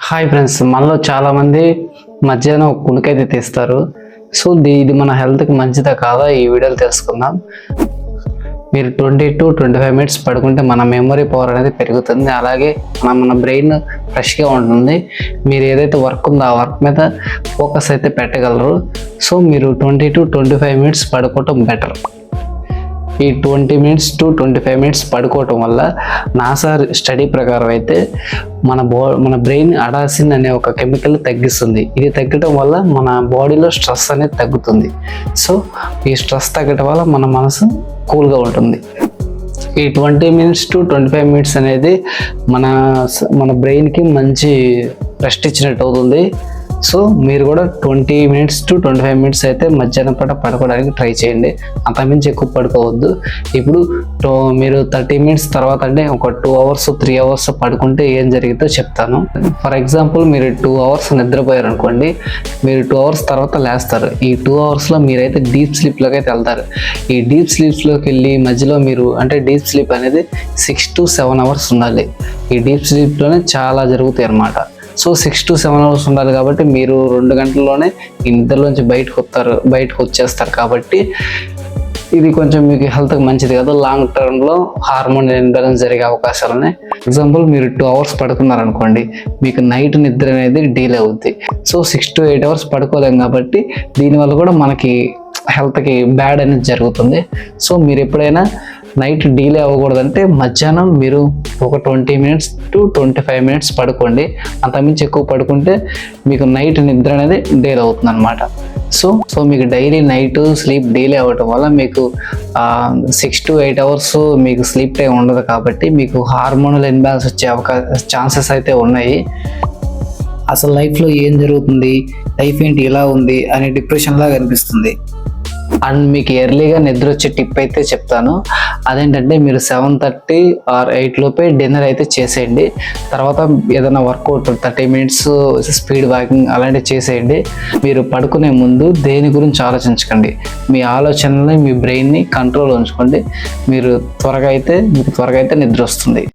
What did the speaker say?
Hi friends, మనలో చాలామంది మధ్యాహ్నం ఒక కునుకైతే తీస్తారు. సో ఇది మన హెల్త్కి మంచిదా కాదా ఈ వీడియోలో తెలుసుకుందాం. మీరు 20 to 25 మినిట్స్ పడుకుంటే మన మెమరీ పవర్ అనేది పెరుగుతుంది. అలాగే మన బ్రెయిన్ ఫ్రెష్గా ఉంటుంది. మీరు ఏదైతే వర్క్ ఉందో ఆ వర్క్ మీద ఫోకస్ అయితే పెట్టగలరు. సో మీరు 20 to 25 మినిట్స్ పడుకోవటం బెటర్. ఈ 20 మినిట్స్ to 25 మినిట్స్ పడుకోవటం వల్ల నాసా స్టడీ ప్రకారం అయితే మన బ్రెయిన్ అడాసిన్ అనే ఒక కెమికల్ తగ్గిస్తుంది. ఇది తగ్గటం వల్ల మన బాడీలో స్ట్రెస్ అనేది తగ్గుతుంది. సో ఈ స్ట్రెస్ తగ్గటం వల్ల మన మనసు కూల్గా ఉంటుంది. ఈ 20 మినిట్స్ to 25 మినిట్స్ అనేది మన బ్రెయిన్కి మంచి రెస్ట్ ఇచ్చినట్టు అవుతుంది. సో మీరు కూడా 20 మినిట్స్ to 25 మినిట్స్ అయితే మధ్యాహ్నం పూట పడుకోవడానికి ట్రై చేయండి. అంతకుమించి ఎక్కువ పడుకోవద్దు. ఇప్పుడు మీరు 30 మినిట్స్ తర్వాత అంటే ఒక 2 hours 3 hours పడుకుంటే ఏం జరిగిందో చెప్తాను. ఫర్ ఎగ్జాంపుల్ మీరు 2 hours నిద్రపోయారు అనుకోండి, మీరు 2 hours తర్వాత లేస్తారు. ఈ 2 hoursలో మీరైతే డీప్ స్లీప్లోకి అయితే వెళ్తారు. ఈ డీప్ స్లీప్లోకి వెళ్ళి మధ్యలో మీరు అంటే డీప్ స్లీప్ అనేది 6 to 7 hours ఉండాలి. ఈ డీప్ స్లీప్లోనే చాలా జరుగుతాయి అన్నమాట. సో 6 to 7 hours ఉండాలి కాబట్టి మీరు 2 గంటల్లోనే ఈ నిద్రలోంచి బయటకు వచ్చేస్తారు. కాబట్టి ఇది కొంచెం మీకు హెల్త్కి మంచిది కాదు. లాంగ్ టర్మ్లో హార్మోన్ ఇంబ్యాలెన్స్ జరిగే అవకాశాలు ఉన్నాయి. ఎగ్జాంపుల్ మీరు 2 hours పడుకున్నారనుకోండి, మీకు నైట్ నిద్ర అనేది డీలే అవుద్ది. సో 6 to 8 hours పడుకోలేం కాబట్టి దీనివల్ల కూడా మనకి హెల్త్కి బ్యాడ్ అనేది జరుగుతుంది. సో మీరు ఎప్పుడైనా నైట్ డీలే అవ్వకూడదంటే మధ్యాహ్నం మీరు ఒక 20 మినిట్స్ to 25 మినిట్స్ పడుకోండి. అంతకుమించి ఎక్కువ పడుకుంటే మీకు నైట్ నిద్ర అనేది డీలే అవుతుంది అనమాట. సో మీకు డైలీ నైట్ స్లీప్ డీలే అవ్వటం వల్ల మీకు 6 to 8 hours మీకు స్లీప్ టైం ఉండదు. కాబట్టి మీకు హార్మోనల్ ఇంబ్యాలెన్స్ వచ్చే ఛాన్సెస్ అయితే ఉన్నాయి. అసలు లైఫ్లో ఏం జరుగుతుంది, లైఫ్ ఏంటి ఇలా ఉంది అనే డిప్రెషన్ లాగా అనిపిస్తుంది. అండ్ మీకు ఎర్లీగా నిద్ర వచ్చే టిప్ అయితే చెప్తాను. అదేంటంటే మీరు 7:30 or 8 లోపే డిన్నర్ అయితే చేసేయండి. తర్వాత ఏదైనా వర్కౌట్ 30 మినిట్స్ స్పీడ్ వాకింగ్ అలాంటివి చేసేయండి. మీరు పడుకునే ముందు దేని గురించి ఆలోచించకండి. మీ ఆలోచనల్ని మీ బ్రెయిన్ని కంట్రోల్ ఉంచుకోండి. మీకు త్వరగా అయితే నిద్ర వస్తుంది.